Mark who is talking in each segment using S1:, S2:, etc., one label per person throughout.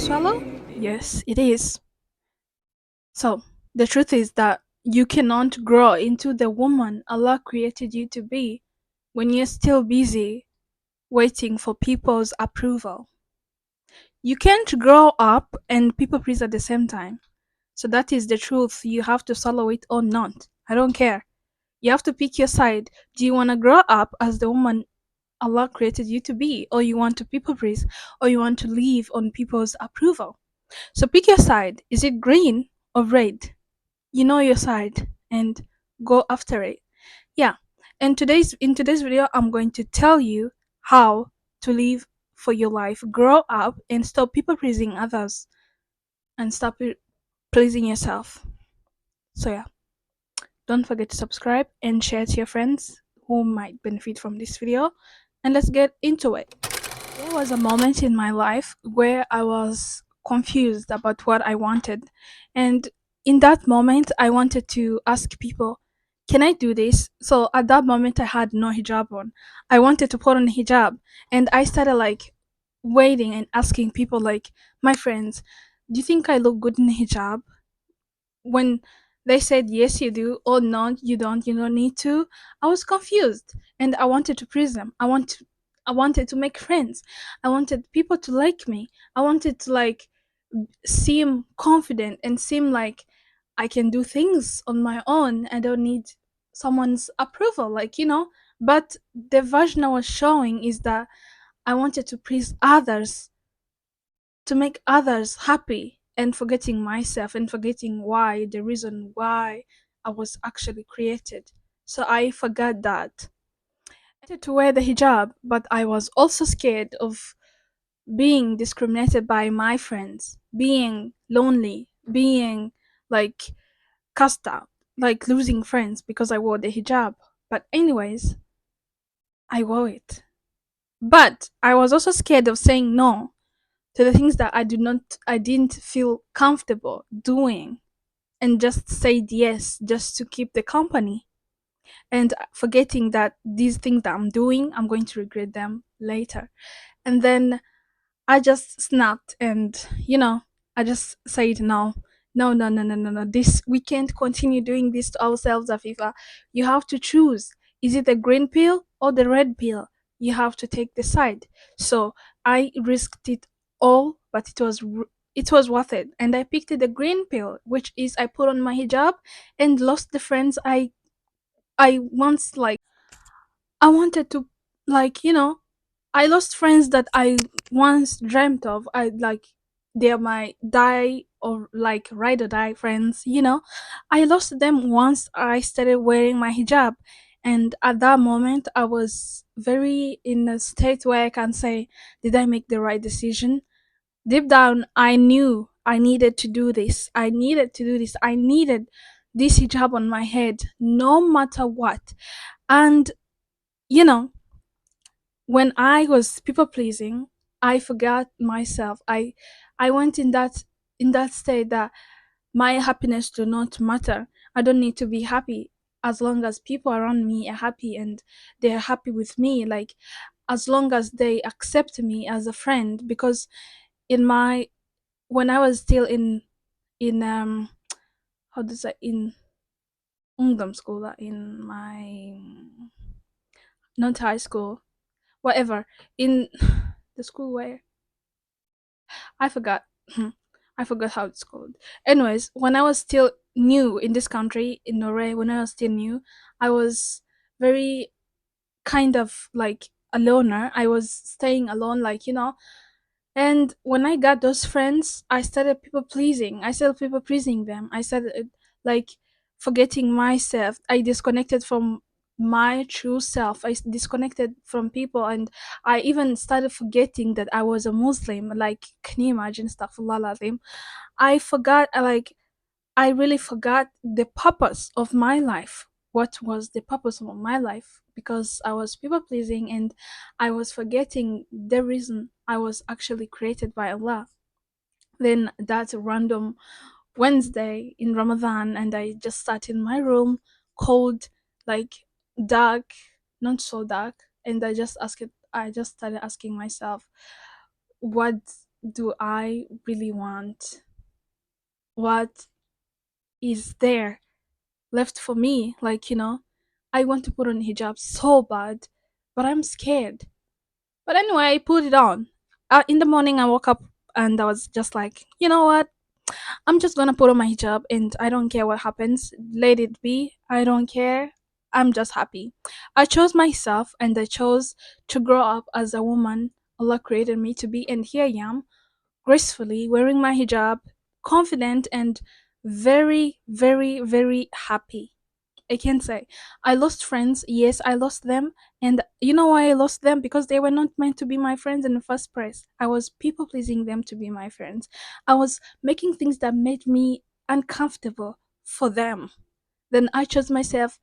S1: swallow? Yes, it is. So, the truth is that you cannot grow into the woman Allah created you to be when you're still busy waiting for people's approval. You can't grow up and people please at the same time. So, that is the truth. You have to swallow it or not. I don't care. You have to pick your side. Do you want to grow up as the woman Allah created you to be, or you want to people please, or you want to live on people's approval? So pick your side. Is it green or red? You know your side and go after it. Yeah. And today's video I'm going to tell you how to live for your life. Grow up and stop people pleasing others and stop pleasing yourself. So yeah, don't forget to subscribe and share to your friends who might benefit from this video. And let's get into it. There was a moment in my life where I was confused about what I wanted. And in that moment, I wanted to ask people, can I do this? So at that moment, I had no hijab on. I wanted to put on hijab. And I started like waiting and asking people, like, my friends, do you think I look good in hijab? When they said yes you do or no you don't need to, I was confused and I wanted to please them. I wanted to make friends. I wanted people to like me. I wanted to like seem confident and seem like I can do things on my own. I don't need someone's approval, like, but the version I was showing is that I wanted to please others, to make others happy, and forgetting myself and forgetting why, the reason why I was actually created. So I forgot that. I wanted to wear the hijab, but I was also scared of being discriminated by my friends, being lonely, being like cast out, like losing friends because I wore the hijab. But, anyways, I wore it. But I was also scared of saying no to the things that I didn't feel comfortable doing, and just said yes just to keep the company, and forgetting that these things that I'm doing, I'm going to regret them later. And then I just snapped, and I just said no. No, no, no, no, no, no. This, we can't continue doing this to ourselves, Afifa. You have to choose. Is it the green pill or the red pill? You have to take the side. So I risked it all, but it was worth it. And I picked the green pill, which is I put on my hijab and lost the friends I once like. I wanted to, like, I lost friends that I once dreamt of. I like, they're my die or like ride or die friends. I lost them once I started wearing my hijab. And at that moment, I was very in a state where I can say, did I make the right decision? Deep down, I knew I needed to do this. I needed to do this. I needed this hijab on my head, no matter what. And, you know, when I was people pleasing, I forgot myself. I went in that state that my happiness do not matter. I don't need to be happy as long as people around me are happy and they're happy with me. Like, as long as they accept me as a friend. Because in my when I was still in how does I in school, in my, not high school, whatever, in the school where I forgot. I forgot how it's called. Anyways, when I was still new in this country, in Norway, when I was still new, I was very kind of like a loner. I was staying alone, like, and when I got those friends, I started people pleasing. I started people pleasing them. I started like forgetting myself. I disconnected from my true self. Disconnected from people, and I even started forgetting that I was a Muslim. Like, can you imagine? Astaghfirullah Lazim. I forgot. I really forgot the purpose of my life. What was the purpose of my life? Because I was people pleasing and I was forgetting the reason I was actually created by Allah. Then that random Wednesday in Ramadan, and I just sat in my room, cold, like dark, not so dark, and I just started asking myself, what do I really want? What is there left for me? Like, I want to put on hijab so bad, but I'm scared. But anyway, I put it on. In the morning, I woke up and I was just like, you know what? I'm just gonna put on my hijab and I don't care what happens. Let it be. I don't care. I'm just happy. I chose myself and I chose to grow up as a woman Allah created me to be, and here I am, gracefully wearing my hijab, confident and very, very, very happy. I can say I lost friends. Yes, I lost them. And you know why I lost them? Because they were not meant to be my friends in the first place. I was people pleasing them to be my friends. I was making things that made me uncomfortable for them. Then I chose myself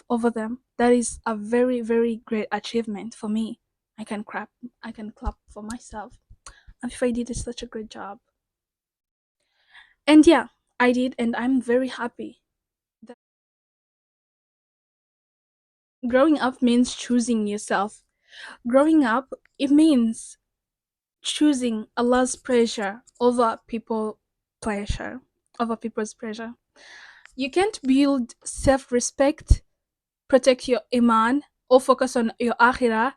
S1: over them. That is a very, very great achievement for me. I can clap. I can clap for myself. I feel I did such a great job. And yeah, I did, and I'm very happy. Growing up means choosing yourself. Growing up, it means choosing Allah's pleasure over people's pleasure. You can't build self-respect, protect your iman, or focus on your akhirah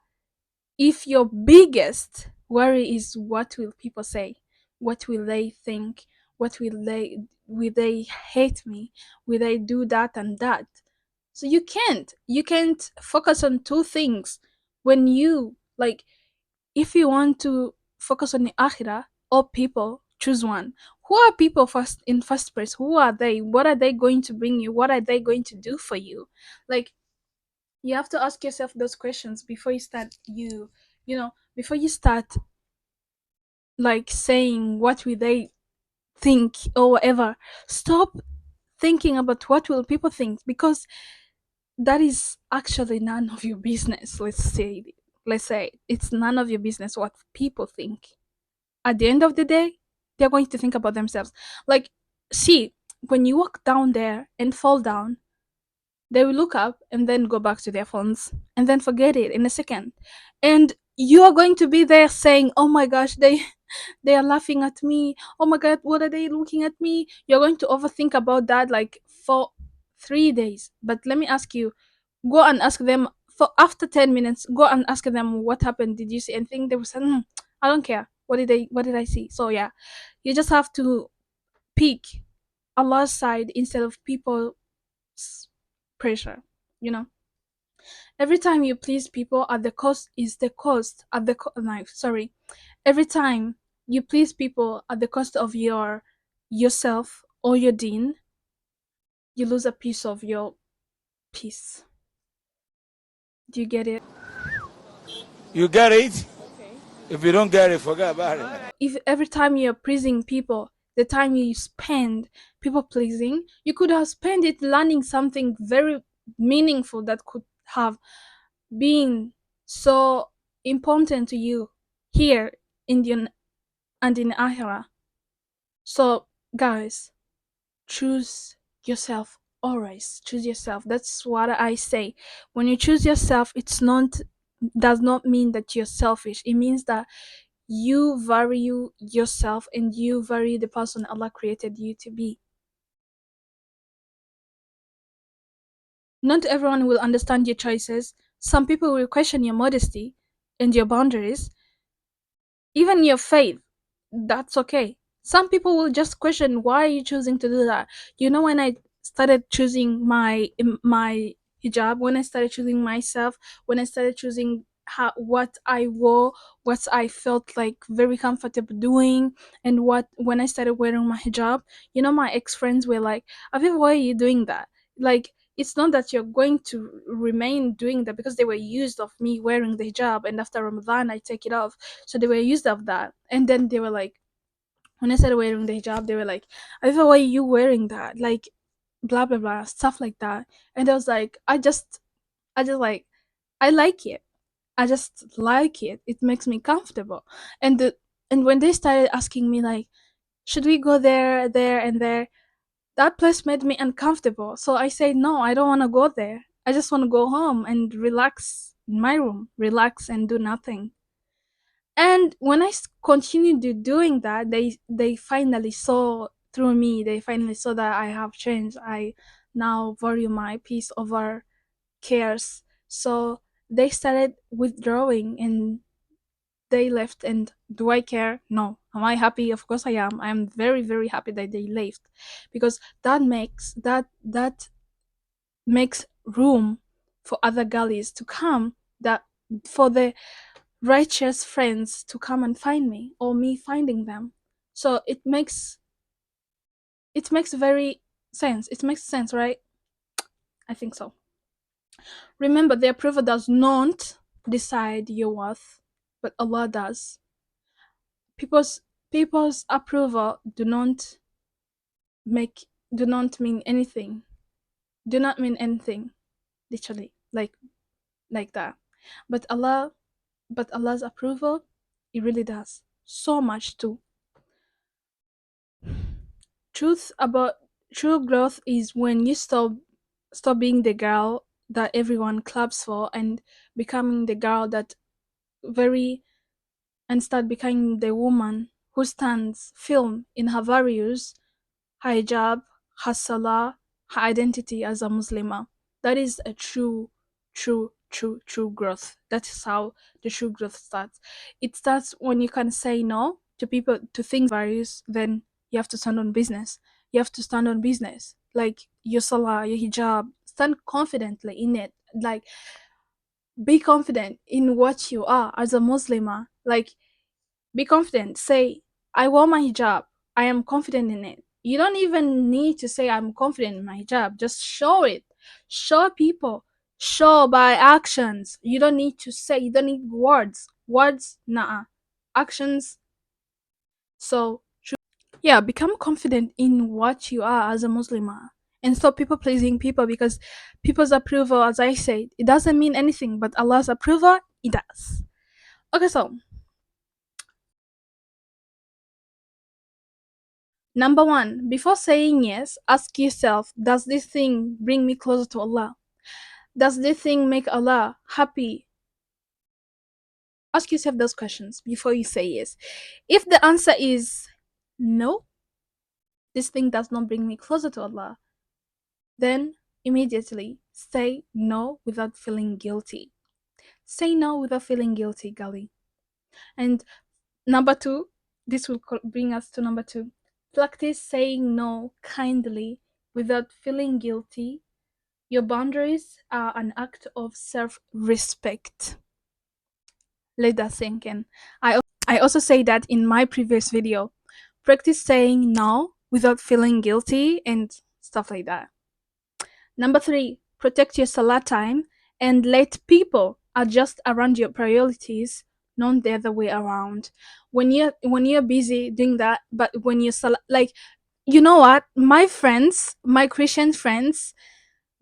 S1: if your biggest worry is what will people say, what will they think, what will they hate me, will they do that and that. So you can't focus on two things when you like. If you want to focus on the akhirah or people, choose one. Who are people first in first place? Who are they? What are they going to bring you? What are they going to do for you? Like, you have to ask yourself those questions before you start before you start like saying what will they think or whatever. Stop thinking about what will people think, because that is actually none of your business. Let's say it's none of your business what people think. At the end of the day, they're going to think about themselves. Like, see, when you walk down there and fall down, they will look up and then go back to their phones and then forget it in a second. And you are going to be there saying, "Oh my gosh, they are laughing at me. Oh my god, what are they looking at me?" You're going to overthink about that like for 3 days. But let me ask you, go and ask them for after 10 minutes, go and ask them what happened. Did you see anything? They will say, "I don't care. What did I see?" So yeah, you just have to pick Allah's side instead of people's pressure, you know. Every time you please people at the cost is the cost at the no, sorry. Every time you please people at the cost of yourself or your deen, you lose a piece of your peace. Do you get it?
S2: You get it? If you don't get it, forget about it.
S1: If every time you're pleasing people, the time you spend people pleasing, you could have spent it learning something very meaningful that could have been so important to you here in the and in Ahira. So guys, choose yourself. Always choose yourself. That's what I say. When you choose yourself, it's not does not mean that you're selfish. It means that you value yourself and you value the person Allah created you to be. Not everyone will understand your choices. Some people will question your modesty and your boundaries, even your faith. That's okay. Some people will just question, why are you choosing to do that? When I started choosing my hijab, when I started choosing myself, when I started choosing what I wore, what I felt like very comfortable doing, and what when I started wearing my hijab, my ex friends were like, Aviv, why are you doing that? Like, it's not that you're going to remain doing that, because they were used of me wearing the hijab, and after Ramadan I take it off. So they were used of that. And then they were like, when I started wearing the hijab, they were like, Aviva, why are you wearing that? Like, blah blah blah, stuff like that. And I was like, I just like, I like it. I just like it. It makes me comfortable. And when they started asking me like, should we go there, there, and there, that place made me uncomfortable. So I said, no, I don't want to go there. I just want to go home and relax in my room, relax and do nothing. And when continued doing that, they finally saw through me. They finally saw that I have changed. I now value my peace over cares. So they started withdrawing and they left. And do I care? No. Am I happy? Of course I am. I'm very, very happy that they left, because that makes room for other girlies to come, that for the righteous friends to come and find me, or me finding them. So it makes very sense. It makes sense, right? I think so. Remember, the approval does not decide your worth, but Allah does. People's approval make do not mean anything. Do not mean anything, literally, like that. But Allah's approval, it really does so much too. Truth about True growth is when you stop being the girl that everyone claps for, and becoming the girl that very and start becoming the woman who stands firm in her values, her hijab, her salah, her identity as a Muslimah. That is a true growth. That is how the true growth starts. It starts when you can say no to people, to things values. Then you have to stand on business. You have to stand on business. Like your salah, your hijab. Stand confidently in it. Like, be confident in what you are as a Muslimah. Like, be confident. Say, I wear my hijab. I am confident in it. You don't even need to say I'm confident in my hijab. Just show it. Show people. Show by actions. You don't need to say, you don't need words. Words, nah. Actions. So, yeah, become confident in what you are as a Muslimah. And stop people pleasing people, because people's approval, as I said, it doesn't mean anything, but Allah's approval, it does. Okay, so number one, before saying yes, ask yourself, does this thing bring me closer to Allah? Does this thing make Allah happy? Ask yourself those questions before you say yes. If the answer is no, this thing does not bring me closer to Allah, then immediately say no without feeling guilty. Say no without feeling guilty, Gali. And number two, this will bring us to number two. Practice saying no kindly without feeling guilty. Your boundaries are an act of self respect. Let that sink in. I also say that in my previous video. Practice saying no without feeling guilty and stuff like that. Number three, protect your salah time and let people adjust around your priorities, not the other way around. When you're busy doing that, but when you're like, you know what? My friends, my Christian friends,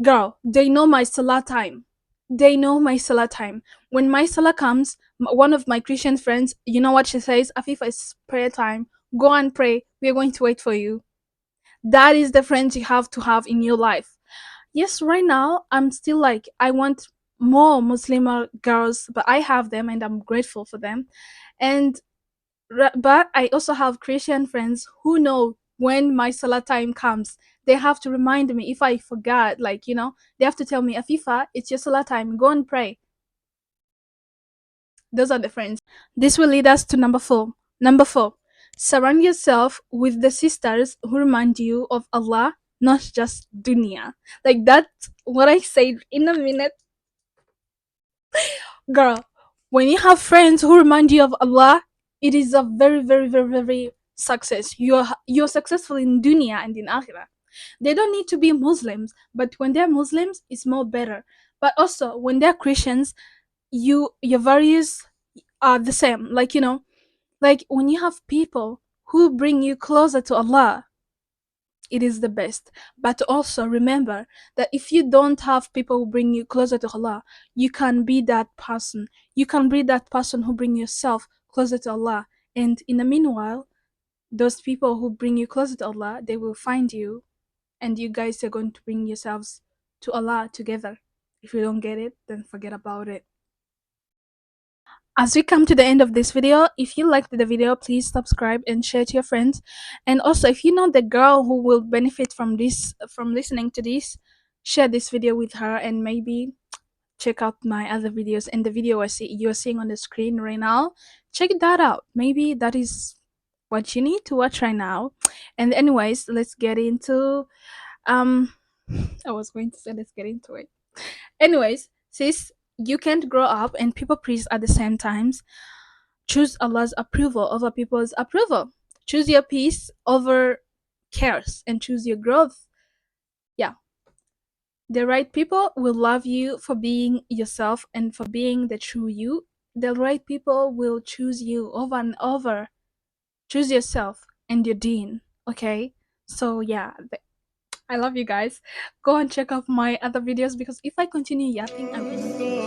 S1: girl, they know my salah time. They know my salah time. When my salah comes, one of my Christian friends, you know what she says? Afifa, it's prayer time. Go and pray. We are going to wait for you. That is the friends you have to have in your life. Yes, right now I'm still like, I want more Muslim girls, but I have them and I'm grateful for them. And but I also have Christian friends who know when my salah time comes. They have to remind me if I forgot, like, they have to tell me, Afifa, it's your salah time, go and pray. Those are the friends. This will lead us to number four. Number four, surround yourself with the sisters who remind you of Allah, not just dunya. Like, that's what I said in a minute. Girl, when you have friends who remind you of Allah, it is a very, very, very, very success. You're successful in dunya and in akhirah. They don't need to be Muslims, but when they're Muslims, it's more better. But also when they're Christians, your values are the same. Like when you have people who bring you closer to Allah, it is the best. But also remember that if you don't have people who bring you closer to Allah, you can be that person. You can be that person who bring yourself closer to Allah. And in the meanwhile, those people who bring you closer to Allah, they will find you, and you guys are going to bring yourselves to Allah together. If you don't get it, then forget about it. As we come to the end of this video, if you liked the video, please subscribe and share to your friends. And also, if you know the girl who will benefit from this, from listening to this, share this video with her, and maybe check out my other videos. And the video you're seeing on the screen right now, check that out. Maybe that is what you need to watch right now. And anyways, let's get into um I was going to say let's get into it. Anyways, since you can't grow up and people please at the same times, choose Allah's approval over people's approval. Choose your peace over chaos and choose your growth. Yeah. The right people will love you for being yourself and for being the true you. The right people will choose you over and over. Choose yourself and your dean. Okay? So yeah, I love you guys. Go and check out my other videos because if I continue yapping, I will not finish.